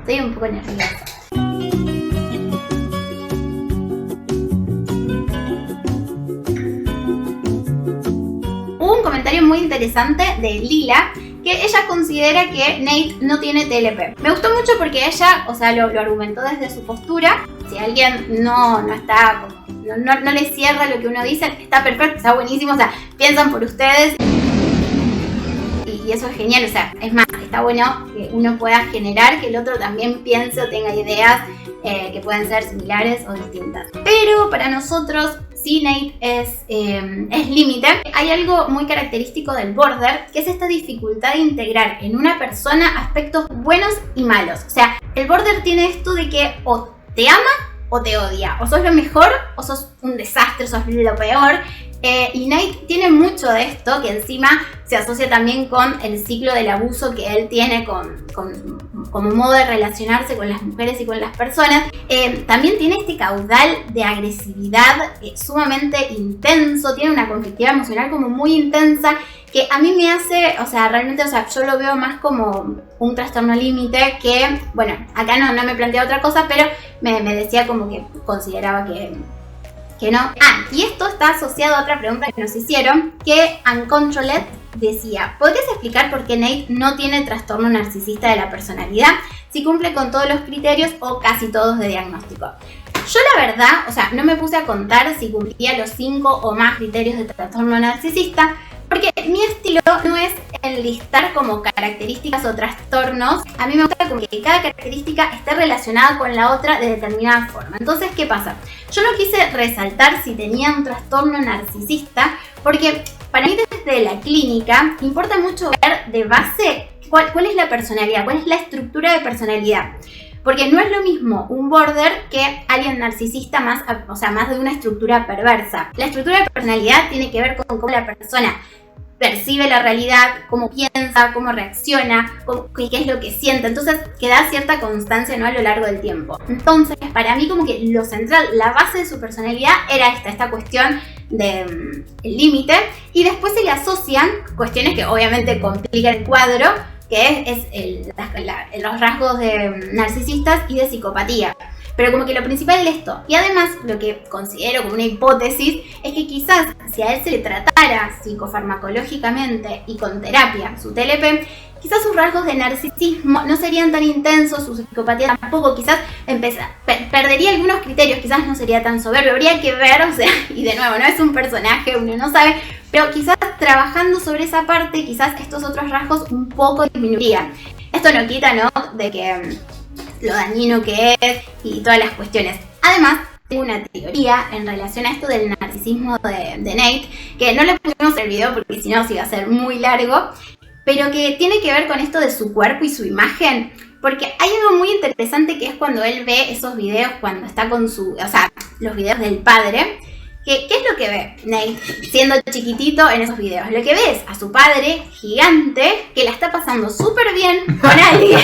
Estoy un poco nerviosa. Hubo un comentario muy interesante de Lila, que ella considera que Nate no tiene TLP. Me gustó mucho porque ella, o sea, lo argumentó desde su postura. Si alguien no está como, no le cierra lo que uno dice, está perfecto, está buenísimo, o sea, piensan por ustedes. Y eso es genial, o sea, es más, está bueno que uno pueda generar que el otro también piense o tenga ideas que pueden ser similares o distintas. Pero para nosotros, si Nate es límite, hay algo muy característico del border, que es esta dificultad de integrar en una persona aspectos buenos y malos. O sea, el border tiene esto de que o te ama o te odia, o sos lo mejor o sos un desastre, sos lo peor. Y Nate tiene mucho de esto, que encima se asocia también con el ciclo del abuso que él tiene como modo de relacionarse con las mujeres y con las personas. También tiene este caudal de agresividad sumamente intenso, tiene una conflictividad emocional como muy intensa, que a mí me hace, o sea, realmente, o sea, yo lo veo más como un trastorno límite que, bueno, acá no me plantea otra cosa, pero me decía como que consideraba que no. Y esto está asociado a otra pregunta que nos hicieron, que Uncontrolled decía: ¿podrías explicar por qué Nate no tiene trastorno narcisista de la personalidad si cumple con todos los criterios o casi todos de diagnóstico? Yo la verdad, o sea, no me puse a contar si cumplía los 5 o más criterios de trastorno narcisista, porque mi estilo no es enlistar como características o trastornos. A mí me gusta como que cada característica esté relacionada con la otra de determinada forma. Entonces, ¿qué pasa? Yo no quise resaltar si tenía un trastorno narcisista, porque para mí desde la clínica importa mucho ver de base cuál es la personalidad, cuál es la estructura de personalidad. Porque no es lo mismo un border que alguien narcisista más de una estructura perversa. La estructura de personalidad tiene que ver con cómo la persona percibe la realidad, cómo piensa, cómo reacciona, qué es lo que siente. Entonces, que da cierta constancia, ¿no?, a lo largo del tiempo. Entonces, para mí como que lo central, la base de su personalidad era esta cuestión del límite. Y después se le asocian cuestiones que obviamente complican el cuadro, que es los rasgos de narcisistas y de psicopatía. Pero como que lo principal es esto. Y además, lo que considero como una hipótesis es que quizás si a él se le tratara psicofarmacológicamente y con terapia su TLP, quizás sus rasgos de narcisismo no serían tan intensos, su psicopatía tampoco, quizás perdería algunos criterios, quizás no sería tan soberbio, habría que ver, o sea, y de nuevo, no es un personaje, uno no sabe, pero quizás trabajando sobre esa parte, quizás estos otros rasgos un poco disminuirían. Esto no quita, ¿no?, de que lo dañino que es y todas las cuestiones. Además, tengo una teoría en relación a esto del narcisismo de Nate, que no le pusimos el video porque si no se iba a ser muy largo, pero que tiene que ver con esto de su cuerpo y su imagen, porque hay algo muy interesante que es cuando él ve esos videos, cuando está con los videos del padre. ¿Qué es lo que ve Nate siendo chiquitito en esos videos? Lo que ve es a su padre gigante que la está pasando súper bien con alguien.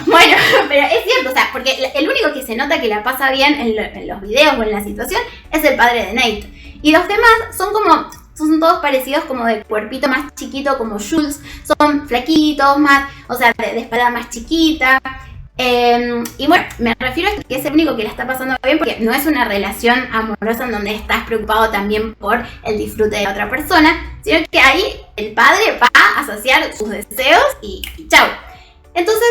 Bueno, pero es cierto, o sea, porque el único que se nota que la pasa bien en los videos o en la situación es el padre de Nate. Y los demás son todos parecidos, como de cuerpito más chiquito, como Jules. Son flaquitos, más, o sea, de espalda más chiquita. Y bueno, me refiero a que es el único que la está pasando bien, porque no es una relación amorosa en donde estás preocupado también por el disfrute de la otra persona, sino que ahí el padre va a saciar sus deseos y chau. Entonces,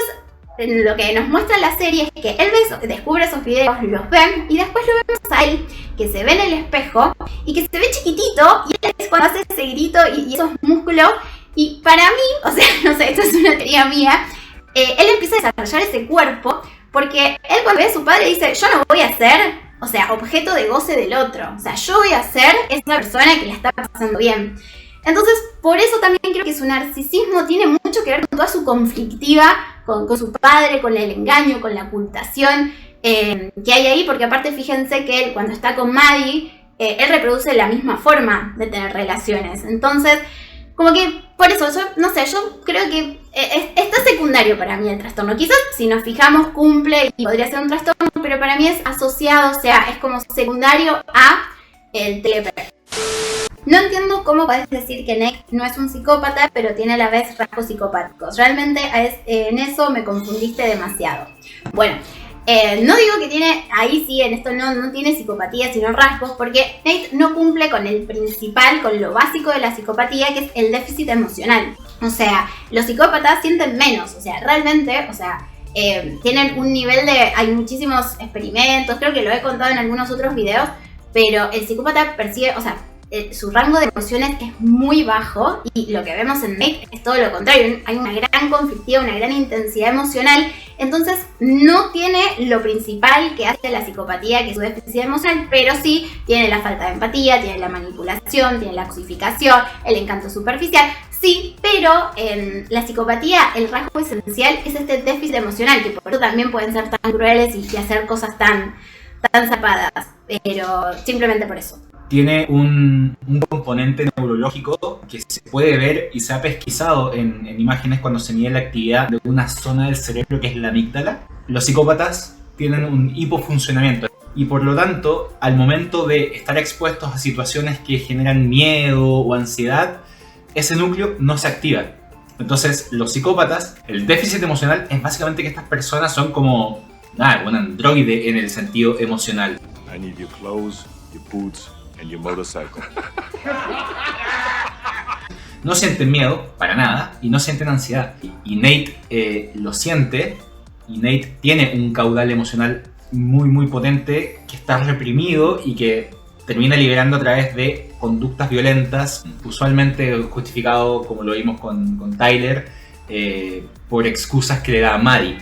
lo que nos muestra la serie es que él descubre esos videos, los ve, y después lo vemos a él que se ve en el espejo y que se ve chiquitito, y es cuando hace ese grito y esos músculos. Y para mí, o sea, no sé, esto es una teoría mía, él empieza a desarrollar ese cuerpo porque él cuando ve a su padre dice: yo no voy a ser, o sea, objeto de goce del otro, o sea, yo voy a ser esa persona que la está pasando bien. Entonces, por eso también creo que su narcisismo tiene mucho que ver con toda su conflictiva con su padre, con el engaño, con la ocultación que hay ahí, porque aparte fíjense que él cuando está con Maddie, él reproduce la misma forma de tener relaciones. Entonces, como que por eso, yo no sé, yo creo que está secundario para mí el trastorno. Quizás si nos fijamos cumple y podría ser un trastorno, pero para mí es asociado, o sea, es como secundario a el TLP. No entiendo cómo puedes decir que Nate no es un psicópata, pero tiene a la vez rasgos psicopáticos. Realmente en eso me confundiste demasiado. Bueno, no digo que tiene, ahí sí, en esto no tiene psicopatía, sino rasgos, porque Nate no cumple con el principal, con lo básico de la psicopatía, que es el déficit emocional. O sea, los psicópatas sienten menos, o sea, realmente, o sea, tienen un nivel de... Hay muchísimos experimentos, creo que lo he contado en algunos otros videos, pero el psicópata percibe, o sea, su rango de emociones es muy bajo y lo que vemos en Nate es todo lo contrario. Hay una gran conflictividad, una gran intensidad emocional, entonces no tiene lo principal que hace la psicopatía, que es su déficit emocional, pero sí tiene la falta de empatía, tiene la manipulación, tiene la cosificación, el encanto superficial. Sí, pero en la psicopatía el rasgo esencial es este déficit emocional, que por eso también pueden ser tan crueles y hacer cosas tan zapadas, pero simplemente por eso. Tiene un componente neurológico que se puede ver y se ha pesquisado en imágenes cuando se mide la actividad de una zona del cerebro que es la amígdala. Los psicópatas tienen un hipofuncionamiento y por lo tanto, al momento de estar expuestos a situaciones que generan miedo o ansiedad, ese núcleo no se activa. Entonces, los psicópatas, el déficit emocional es básicamente que estas personas son como un androide en el sentido emocional. I need your clothes, your boots and your motorcycle. No sienten miedo, para nada, y no sienten ansiedad. Y Nate lo siente, y Nate tiene un caudal emocional muy potente que está reprimido y que termina liberando a través de conductas violentas, usualmente justificado, como lo vimos con Tyler, por excusas que le da a Maddie.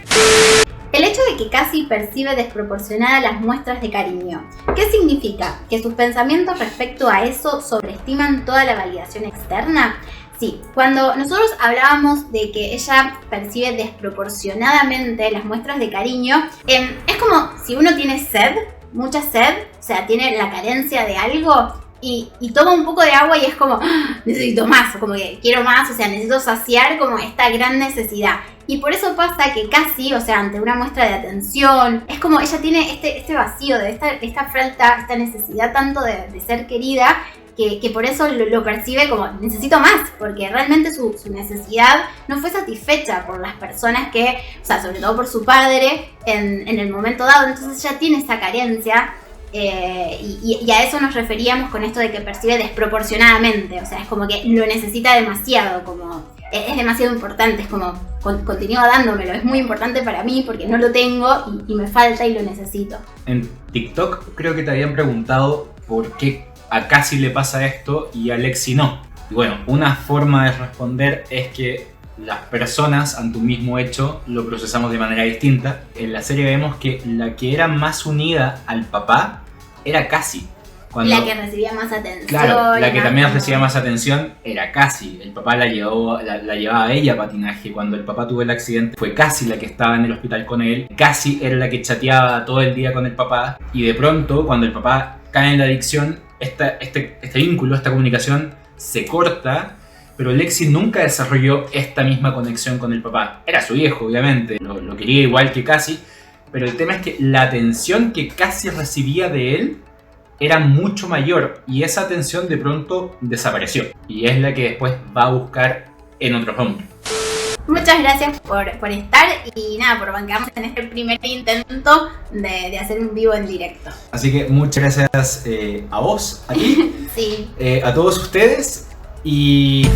El hecho de que Cassie percibe desproporcionadas las muestras de cariño, ¿qué significa? ¿Que sus pensamientos respecto a eso sobreestiman toda la validación externa? Sí, cuando nosotros hablábamos de que ella percibe desproporcionadamente las muestras de cariño, es como si uno tiene sed, mucha sed, o sea, tiene la carencia de algo y toma un poco de agua y es como, necesito más, o como que quiero más, o sea, necesito saciar como esta gran necesidad. Y por eso pasa que Cassie, o sea, ante una muestra de atención, es como ella tiene este vacío, de esta falta, esta necesidad tanto de ser querida, que por eso lo percibe como necesito más, porque realmente su necesidad no fue satisfecha por las personas que, o sea, sobre todo por su padre en el momento dado, entonces ella tiene esa carencia. Y a eso nos referíamos con esto de que percibe desproporcionadamente, o sea, es como que lo necesita demasiado, como es demasiado importante, es como continúa dándomelo, es muy importante para mí porque no lo tengo y me falta y lo necesito. En TikTok creo que te habían preguntado por qué a Cassie le pasa esto y a Lexi no. Y bueno, una forma de responder es que las personas ante un mismo hecho lo procesamos de manera distinta. En la serie vemos que la que era más unida al papá era Cassie. La que recibía más atención. Claro, la que también recibía más atención era Cassie. El papá la llevaba a ella a patinaje. Cuando el papá tuvo el accidente fue Cassie la que estaba en el hospital con él. Cassie era la que chateaba todo el día con el papá. Y de pronto, cuando el papá cae en la adicción, este vínculo, esta comunicación se corta. Pero Lexi nunca desarrolló esta misma conexión con el papá. Era su viejo, obviamente. Lo quería igual que Cassie. Pero el tema es que la atención que Cassie recibía de él era mucho mayor y esa atención de pronto desapareció y es la que después va a buscar en otros hombres. Muchas gracias por estar y nada, por bancarnos en este primer intento de hacer un vivo en directo. Así que muchas gracias a vos, a ti, sí. A todos ustedes y...